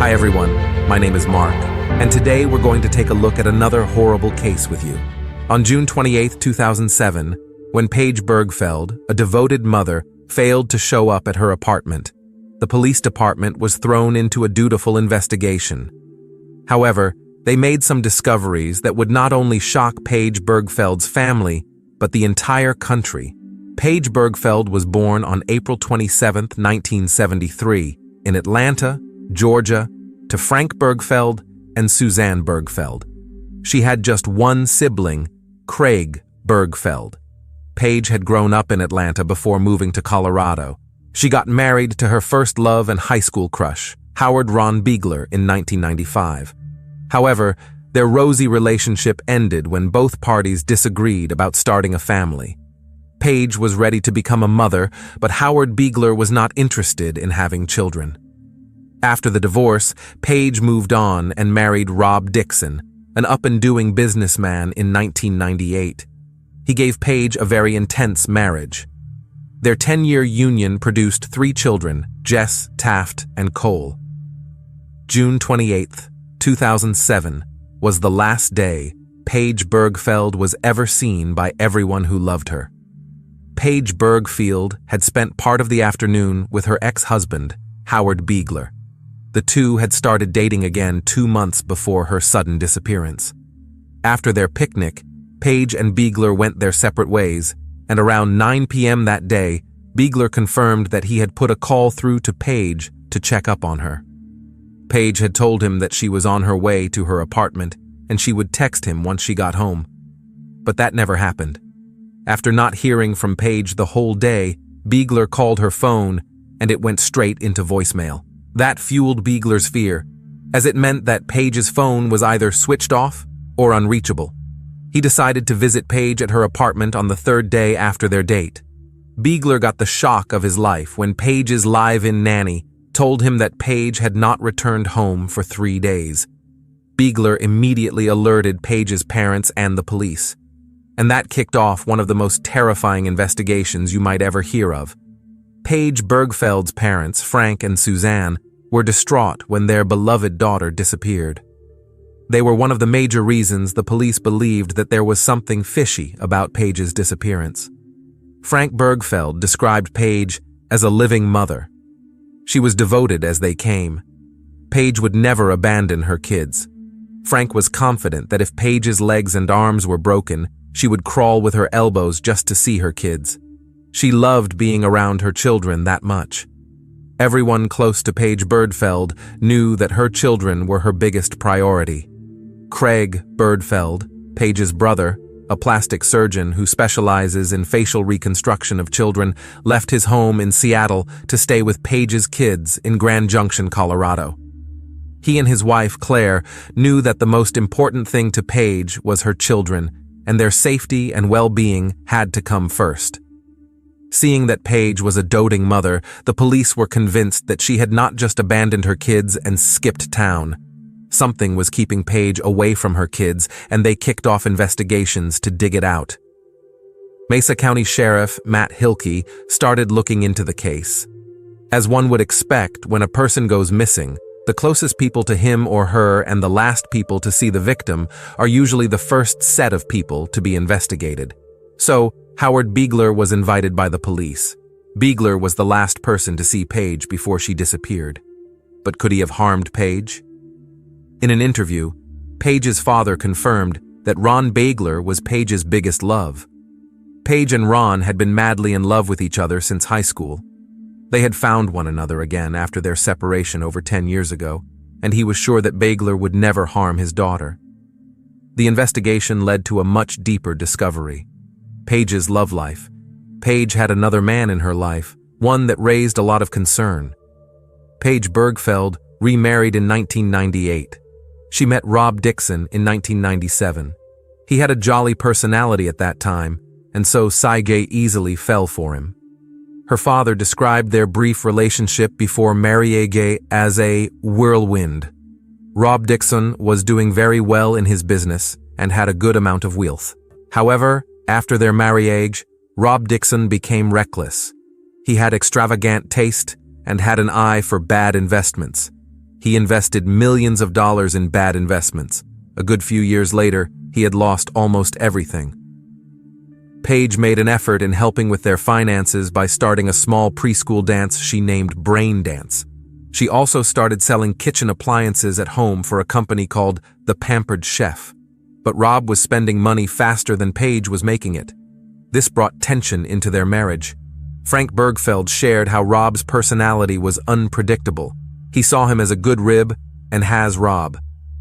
Hi everyone, my name is Mark, and today we're going to take a look at another horrible case with you. On June 28, 2007, when Paige Bergfeld, a devoted mother, failed to show up at her apartment, the police department was thrown into a dutiful investigation. However, they made some discoveries that would not only shock Paige Bergfeld's family, but the entire country. Paige Bergfeld was born on April 27, 1973, in Atlanta, Georgia, to Frank Bergfeld and Suzanne Bergfeld. She had just one sibling, Craig Bergfeld. Paige had grown up in Atlanta before moving to Colorado. She got married to her first love and high school crush, Howard Ron Beegler, in 1995. However, their rosy relationship ended when both parties disagreed about starting a family. Paige was ready to become a mother, but Howard Beegler was not interested in having children. After the divorce, Paige moved on and married Rob Dixon, an up-and-doing businessman, in 1998. He gave Paige a very intense marriage. Their 10-year union produced 3 children, Jess, Taft, and Cole. June 28, 2007, was the last day Paige Bergfeld was ever seen by everyone who loved her. Paige Bergfeld had spent part of the afternoon with her ex-husband, Howard Beegler. The two had started dating again 2 months before her sudden disappearance. After their picnic, Paige and Beegler went their separate ways, and around 9 p.m. that day, Beegler confirmed that he had put a call through to Paige to check up on her. Paige had told him that she was on her way to her apartment and she would text him once she got home. But that never happened. After not hearing from Paige the whole day, Beegler called her phone and it went straight into voicemail. That fueled Beegler's fear, as it meant that Paige's phone was either switched off or unreachable. He decided to visit Paige at her apartment on the 3rd day after their date. Beegler got the shock of his life when Paige's live-in nanny told him that Paige had not returned home for 3 days. Beegler immediately alerted Paige's parents and the police, and that kicked off one of the most terrifying investigations you might ever hear of. Paige Bergfeld's parents, Frank and Suzanne, were distraught when their beloved daughter disappeared. They were one of the major reasons the police believed that there was something fishy about Paige's disappearance. Frank Bergfeld described Paige as a living mother. She was devoted as they came. Paige would never abandon her kids. Frank was confident that if Paige's legs and arms were broken, she would crawl with her elbows just to see her kids. She loved being around her children that much. Everyone close to Paige Bergfeld knew that her children were her biggest priority. Craig Bergfeld, Paige's brother, a plastic surgeon who specializes in facial reconstruction of children, left his home in Seattle to stay with Paige's kids in Grand Junction, Colorado. He and his wife, Claire, knew that the most important thing to Paige was her children, and their safety and well-being had to come first. Seeing that Paige was a doting mother, the police were convinced that she had not just abandoned her kids and skipped town. Something was keeping Paige away from her kids, and they kicked off investigations to dig it out. Mesa County Sheriff Matt Hilke started looking into the case. As one would expect, when a person goes missing, the closest people to him or her and the last people to see the victim are usually the first set of people to be investigated. So, Howard Beegler was invited by the police. Beegler was the last person to see Paige before she disappeared. But could he have harmed Paige? In an interview, Paige's father confirmed that Ron Beegler was Paige's biggest love. Paige and Ron had been madly in love with each other since high school. They had found one another again after their separation over 10 years ago, and he was sure that Beegler would never harm his daughter. The investigation led to a much deeper discovery: Paige's love life. Paige had another man in her life, one that raised a lot of concern. Paige Bergfeld remarried in 1998. She met Rob Dixon in 1997. He had a jolly personality at that time, and so Saige easily fell for him. Her father described their brief relationship before marriage as a whirlwind. Rob Dixon was doing very well in his business and had a good amount of wealth. However, after their marriage, Rob Dixon became reckless. He had extravagant taste and had an eye for bad investments. He invested millions of dollars in bad investments. A good few years later, he had lost almost everything. Paige made an effort in helping with their finances by starting a small preschool dance she named Brain Dance. She also started selling kitchen appliances at home for a company called The Pampered Chef. But Rob was spending money faster than Paige was making it. This brought tension into their marriage. Frank Bergfeld shared how Rob's personality was unpredictable. He saw him as a good rib and has Rob.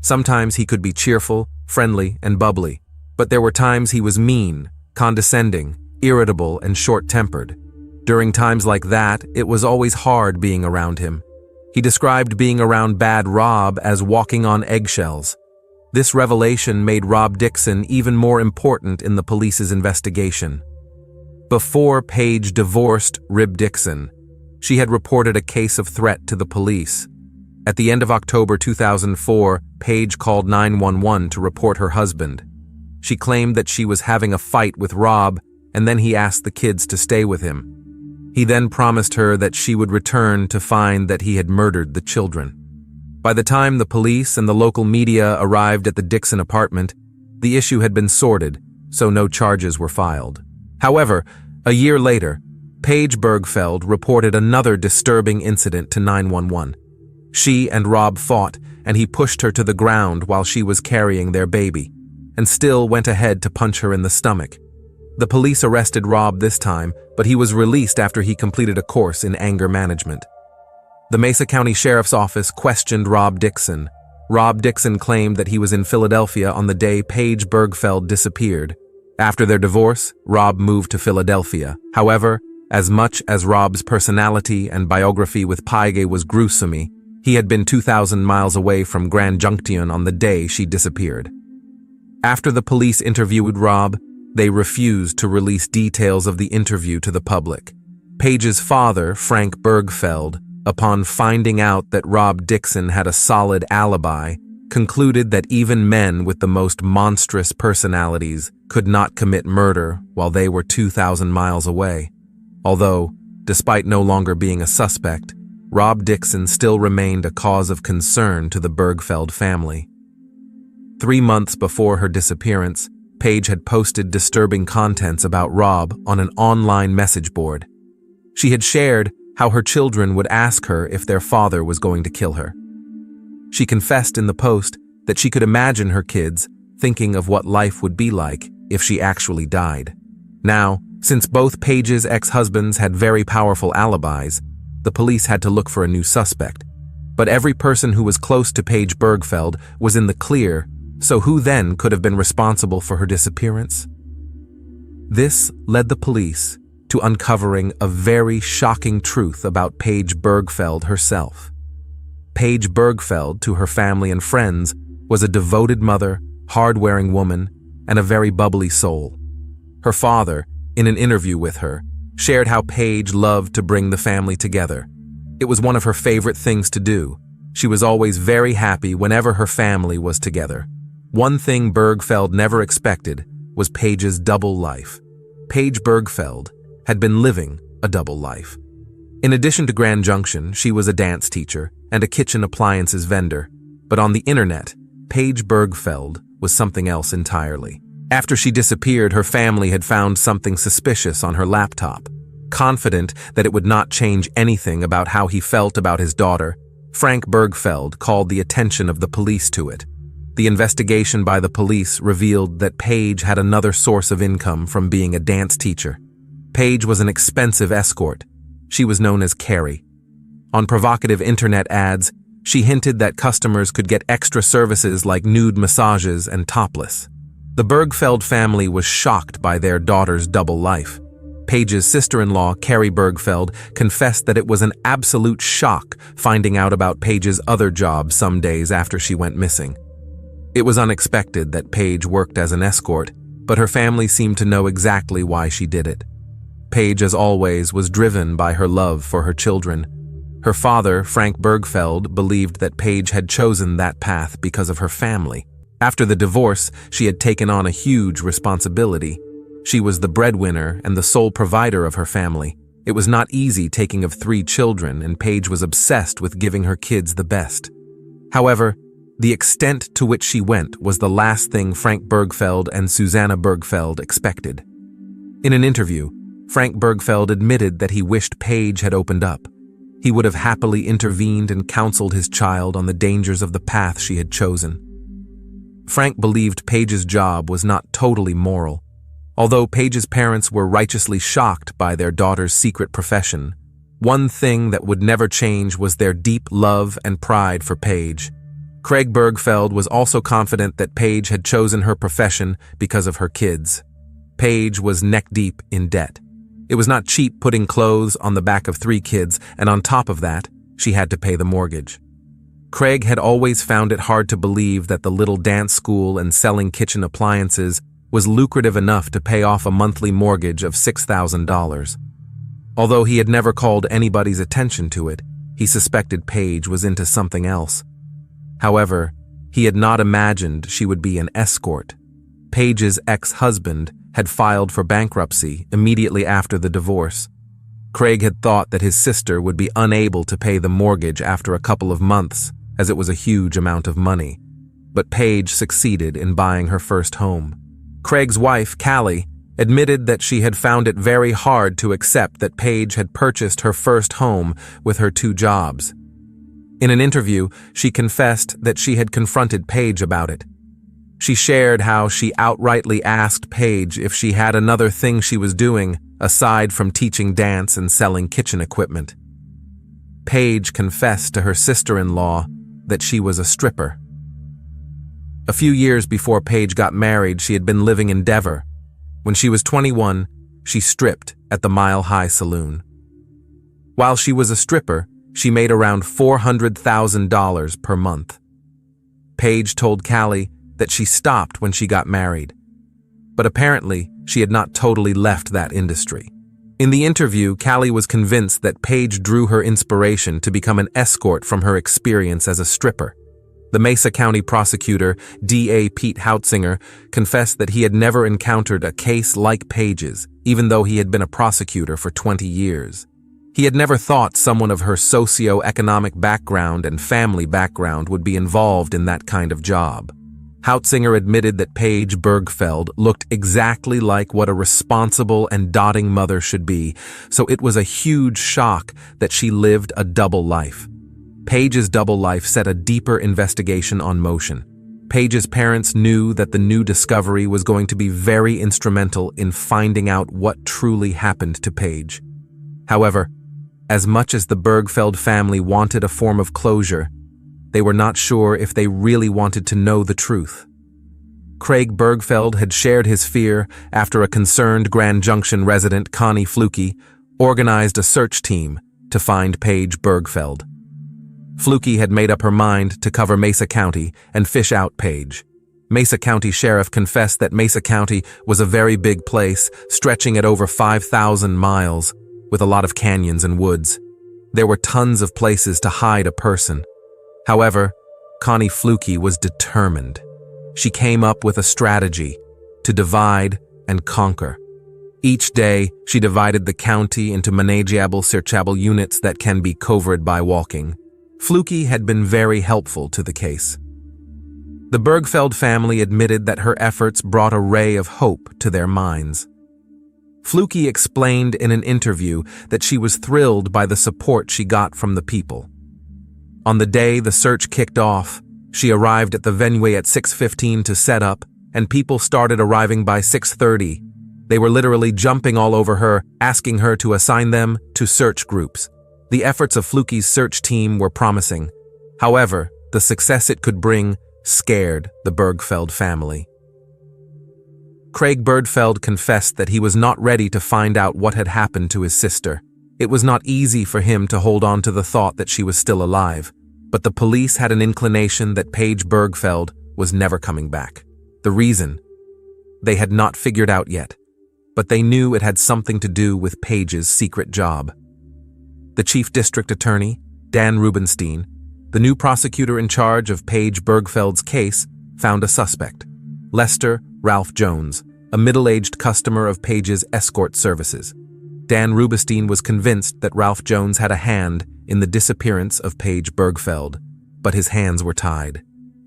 Sometimes he could be cheerful, friendly, and bubbly, but there were times he was mean, condescending, irritable, and short-tempered. During times like that, it was always hard being around him. He described being around bad Rob as walking on eggshells. This revelation made Rob Dixon even more important in the police's investigation. Before Paige divorced Rib Dixon, she had reported a case of threat to the police. At the end of October 2004, Paige called 911 to report her husband. She claimed that she was having a fight with Rob, and then he asked the kids to stay with him. He then promised her that she would return to find that he had murdered the children. By the time the police and the local media arrived at the Dixon apartment, the issue had been sorted, so no charges were filed. However, a year later, Paige Bergfeld reported another disturbing incident to 911. She and Rob fought, and he pushed her to the ground while she was carrying their baby, and still went ahead to punch her in the stomach. The police arrested Rob this time, but he was released after he completed a course in anger management. The Mesa County Sheriff's Office questioned Rob Dixon. Rob Dixon claimed that he was in Philadelphia on the day Paige Bergfeld disappeared. After their divorce, Rob moved to Philadelphia. However, as much as Rob's personality and biography with Paige was gruesome, he had been 2,000 miles away from Grand Junction on the day she disappeared. After the police interviewed Rob, they refused to release details of the interview to the public. Paige's father, Frank Bergfeld, upon finding out that Rob Dixon had a solid alibi, concluded that even men with the most monstrous personalities could not commit murder while they were 2,000 miles away. Although, despite no longer being a suspect, Rob Dixon still remained a cause of concern to the Bergfeld family. 3 months before her disappearance, Paige had posted disturbing contents about Rob on an online message board. She had shared how her children would ask her if their father was going to kill her. She confessed in the post that she could imagine her kids thinking of what life would be like if she actually died. Now, since both Paige's ex-husbands had very powerful alibis, the police had to look for a new suspect. But every person who was close to Paige Bergfeld was in the clear, so who then could have been responsible for her disappearance? This led the police to uncovering a very shocking truth about Paige Bergfeld herself. Paige Bergfeld, to her family and friends, was a devoted mother, hard-wearing woman, and a very bubbly soul. Her father, in an interview with her, shared how Paige loved to bring the family together. It was one of her favorite things to do. She was always very happy whenever her family was together. One thing Bergfeld never expected was Paige's double life. Paige Bergfeld had been living a double life. In addition to Grand Junction, she was a dance teacher and a kitchen appliances vendor. But on the internet, Paige Bergfeld was something else entirely. After she disappeared, her family had found something suspicious on her laptop. Confident that it would not change anything about how he felt about his daughter, Frank Bergfeld called the attention of the police to it. The investigation by the police revealed that Paige had another source of income from being a dance teacher. Paige was an expensive escort. She was known as Carrie. On provocative internet ads, she hinted that customers could get extra services like nude massages and topless. The Bergfeld family was shocked by their daughter's double life. Paige's sister-in-law, Carrie Bergfeld, confessed that it was an absolute shock finding out about Paige's other job some days after she went missing. It was unexpected that Paige worked as an escort, but her family seemed to know exactly why she did it. Paige, as always, was driven by her love for her children. Her father, Frank Bergfeld, believed that Paige had chosen that path because of her family. After the divorce, she had taken on a huge responsibility. She was the breadwinner and the sole provider of her family. It was not easy taking of 3 children, and Paige was obsessed with giving her kids the best. However, the extent to which she went was the last thing Frank Bergfeld and Susanna Bergfeld expected. In an interview, Frank Bergfeld admitted that he wished Paige had opened up. He would have happily intervened and counseled his child on the dangers of the path she had chosen. Frank believed Paige's job was not totally moral. Although Paige's parents were righteously shocked by their daughter's secret profession, one thing that would never change was their deep love and pride for Paige. Craig Bergfeld was also confident that Paige had chosen her profession because of her kids. Paige was neck-deep in debt. It was not cheap putting clothes on the back of 3 kids, and on top of that, she had to pay the mortgage. Craig had always found it hard to believe that the little dance school and selling kitchen appliances was lucrative enough to pay off a monthly mortgage of $6,000. Although he had never called anybody's attention to it, he suspected Paige was into something else. However, he had not imagined she would be an escort. Paige's ex-husband had filed for bankruptcy immediately after the divorce. Craig had thought that his sister would be unable to pay the mortgage after a couple of months, as it was a huge amount of money. But Paige succeeded in buying her first home. Craig's wife, Callie, admitted that she had found it very hard to accept that Paige had purchased her first home with her 2 jobs. In an interview, she confessed that she had confronted Paige about it. She shared how she outrightly asked Paige if she had another thing she was doing aside from teaching dance and selling kitchen equipment. Paige confessed to her sister-in-law that she was a stripper. A few years before Paige got married, she had been living in Denver. When she was 21, she stripped at the Mile High Saloon. While she was a stripper, she made around $400,000 per month. Paige told Callie that she stopped when she got married. But apparently, she had not totally left that industry. In the interview, Callie was convinced that Paige drew her inspiration to become an escort from her experience as a stripper. The Mesa County prosecutor, D.A. Pete Hautzinger, confessed that he had never encountered a case like Paige's, even though he had been a prosecutor for 20 years. He had never thought someone of her socio-economic background and family background would be involved in that kind of job. Hautzinger admitted that Paige Bergfeld looked exactly like what a responsible and doting mother should be, so it was a huge shock that she lived a double life. Paige's double life set a deeper investigation on motion. Paige's parents knew that the new discovery was going to be very instrumental in finding out what truly happened to Paige. However, as much as the Bergfeld family wanted a form of closure, they were not sure if they really wanted to know the truth. Craig Bergfeld had shared his fear after a concerned Grand Junction resident, Connie Fluke, organized a search team to find Paige Bergfeld. Fluke had made up her mind to cover Mesa County and fish out Paige. Mesa County Sheriff confessed that Mesa County was a very big place, stretching at over 5,000 miles, with a lot of canyons and woods. There were tons of places to hide a person. However, Connie Fluke was determined. She came up with a strategy to divide and conquer. Each day, she divided the county into manageable, searchable units that can be covered by walking. Fluke had been very helpful to the case. The Bergfeld family admitted that her efforts brought a ray of hope to their minds. Fluke explained in an interview that she was thrilled by the support she got from the people. On the day the search kicked off, she arrived at the venue at 6:15 to set up, and people started arriving by 6:30. They were literally jumping all over her, asking her to assign them to search groups. The efforts of Fluke's search team were promising. However, the success it could bring scared the Bergfeld family. Craig Bergfeld confessed that he was not ready to find out what had happened to his sister. It was not easy for him to hold on to the thought that she was still alive, but the police had an inclination that Paige Bergfeld was never coming back. The reason? They had not figured out yet, but they knew it had something to do with Paige's secret job. The chief district attorney, Dan Rubenstein, the new prosecutor in charge of Paige Bergfeld's case, found a suspect, Lester Ralph Jones, a middle-aged customer of Paige's escort services. Dan Rubenstein was convinced that Ralph Jones had a hand in the disappearance of Paige Bergfeld. but his hands were tied.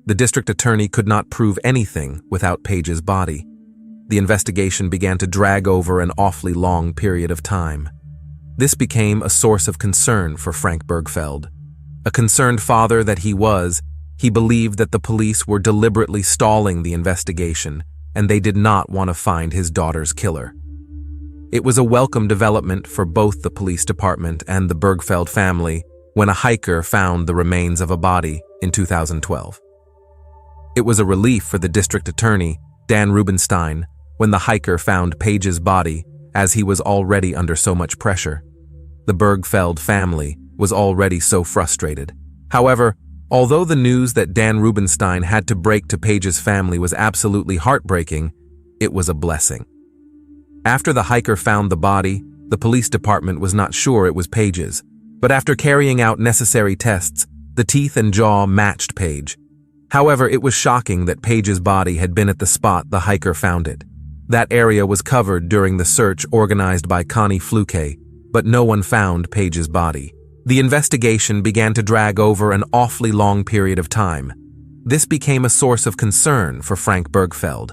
The district attorney could not prove anything without Paige's body. The investigation began to drag over an awfully long period of time. This became a source of concern for Frank Bergfeld. A concerned father that he was, he believed that the police were deliberately stalling the investigation, and they did not want to find his daughter's killer. It was a welcome development for both the police department and the Bergfeld family when a hiker found the remains of a body in 2012. It was a relief for the district attorney, Dan Rubenstein, when the hiker found Paige's body, as he was already under so much pressure. The Bergfeld family was already so frustrated. However, although the news that Dan Rubenstein had to break to Paige's family was absolutely heartbreaking, it was a blessing. After the hiker found the body, the police department was not sure it was Paige's, but after carrying out necessary tests, the teeth and jaw matched Paige. However, it was shocking that Paige's body had been at the spot the hiker found it. That area was covered during the search organized by Connie Fluke, but no one found Paige's body. The investigation began to drag over an awfully long period of time. This became a source of concern for Frank Bergfeld.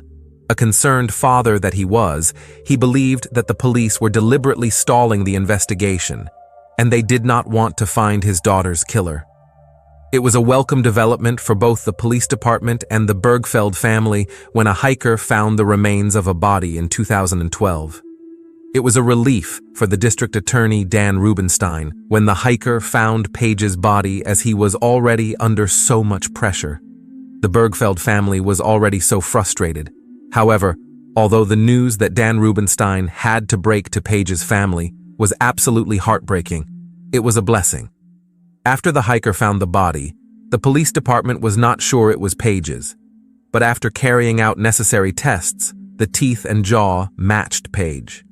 A concerned father that he was, he believed that the police were deliberately stalling the investigation, and they did not want to find his daughter's killer. It was a welcome development for both the police department and the Bergfeld family when a hiker found the remains of a body in 2012. It was a relief for the district attorney Dan Rubenstein when the hiker found Paige's body, as he was already under so much pressure. The Bergfeld family was already so frustrated. However, although the news that Dan Rubenstein had to break to Paige's family was absolutely heartbreaking, it was a blessing. After the hiker found the body, the police department was not sure it was Paige's, but after carrying out necessary tests, the teeth and jaw matched Paige.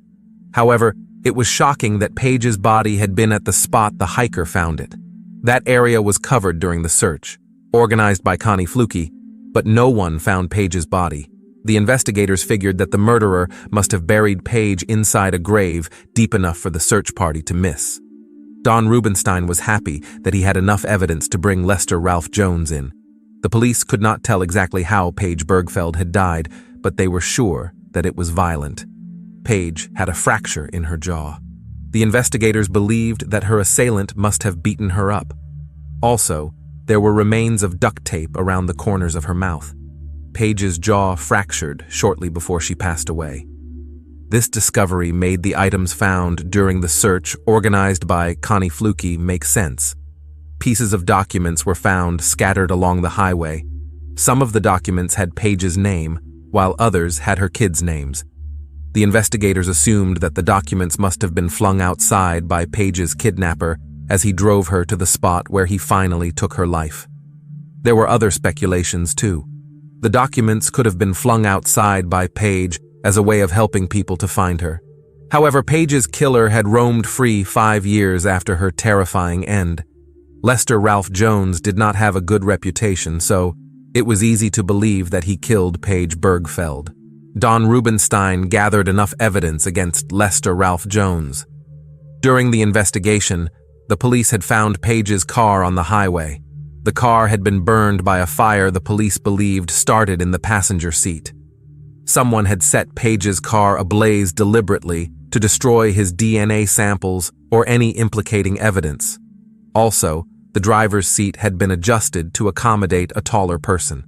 However, it was shocking that Paige's body had been at the spot the hiker found it. That area was covered during the search, organized by Connie Fluke, but no one found Paige's body. The investigators figured that the murderer must have buried Paige inside a grave deep enough for the search party to miss. Don Rubenstein was happy that he had enough evidence to bring Lester Ralph Jones in. The police could not tell exactly how Paige Bergfeld had died, but they were sure that it was violent. Paige had a fracture in her jaw. The investigators believed that her assailant must have beaten her up. Also, there were remains of duct tape around the corners of her mouth. Paige's jaw fractured shortly before she passed away. This discovery made the items found during the search organized by Connie Fluke make sense. Pieces of documents were found scattered along the highway. Some of the documents had Paige's name, while others had her kids' names. The investigators assumed that the documents must have been flung outside by Paige's kidnapper as he drove her to the spot where he finally took her life. There were other speculations too. The documents could have been flung outside by Paige as a way of helping people to find her. However, Paige's killer had roamed free 5 years after her terrifying end. Lester Ralph Jones did not have a good reputation, so it was easy to believe that he killed Paige Bergfeld. Don Rubenstein gathered enough evidence against Lester Ralph Jones. During the investigation, the police had found Paige's car on the highway. The car had been burned by a fire the police believed started in the passenger seat. Someone had set Paige's car ablaze deliberately to destroy his DNA samples or any implicating evidence. Also, the driver's seat had been adjusted to accommodate a taller person.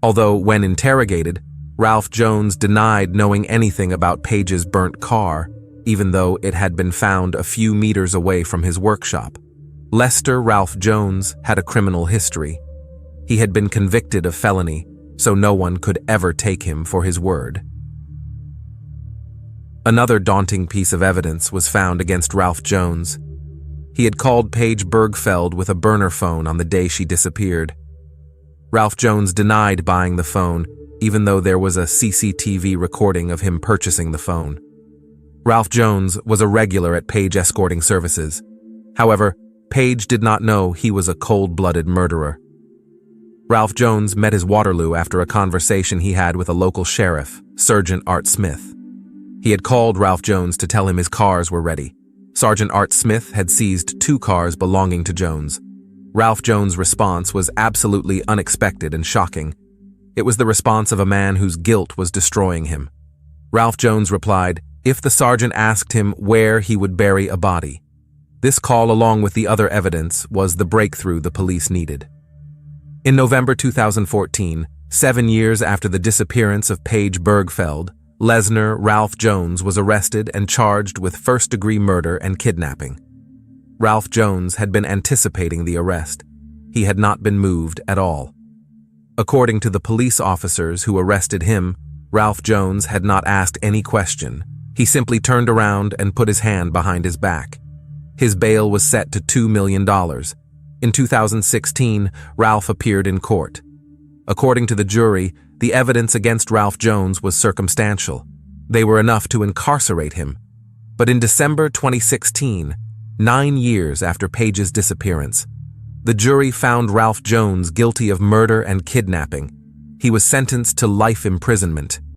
Although, when interrogated, Ralph Jones denied knowing anything about Paige's burnt car, even though it had been found a few meters away from his workshop. Lester Ralph Jones had a criminal history. He had been convicted of felony, so no one could ever take him for his word. Another daunting piece of evidence was found against Ralph Jones. He had called Paige Bergfeld with a burner phone on the day she disappeared. Ralph Jones denied buying the phone, even though there was a CCTV recording of him purchasing the phone. Ralph Jones was a regular at Paige Escorting Services. However, Paige did not know he was a cold-blooded murderer. Ralph Jones met his Waterloo after a conversation he had with a local sheriff, Sergeant Art Smith. He had called Ralph Jones to tell him his cars were ready. Sergeant Art Smith had seized 2 cars belonging to Jones. Ralph Jones' response was absolutely unexpected and shocking. It was the response of a man whose guilt was destroying him. Ralph Jones replied, if the sergeant asked him where he would bury a body. This call, along with the other evidence, was the breakthrough the police needed. In November 2014, 7 years after the disappearance of Paige Bergfeld, Lesnar Ralph Jones was arrested and charged with first-degree murder and kidnapping. Ralph Jones had been anticipating the arrest. He had not been moved at all. According to the police officers who arrested him, Ralph Jones had not asked any question. He simply turned around and put his hand behind his back. His bail was set to $2 million. In 2016, Ralph appeared in court. According to the jury, the evidence against Ralph Jones was circumstantial. They were enough to incarcerate him. But in December 2016, 9 years after Paige's disappearance, the jury found Ralph Jones guilty of murder and kidnapping. He was sentenced to life imprisonment.